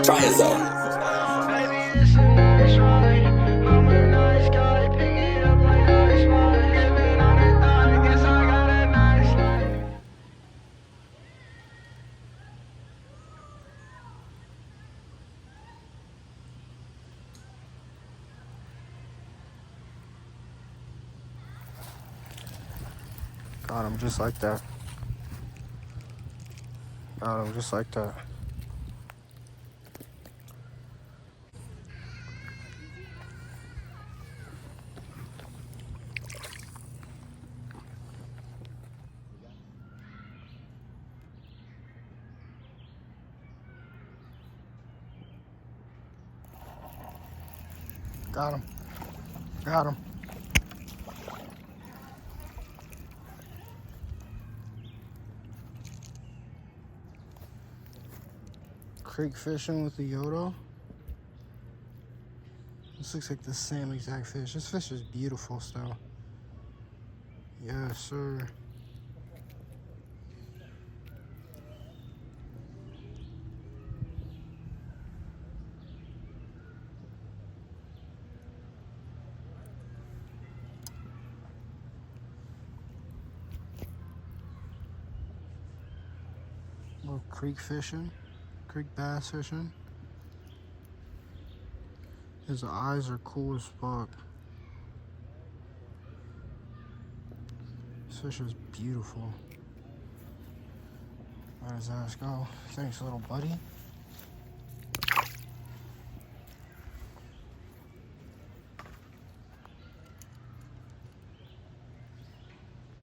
Try it though. Got him just like that. Got him just like that. Got him. Got him. Creek fishing with the Yodo. This looks like the same exact fish. This fish is beautiful still. Yes, sir. Little creek fishing, creek bass fishing. His eyes are cool as fuck. This fish is beautiful. Where does that go? Thanks, little buddy.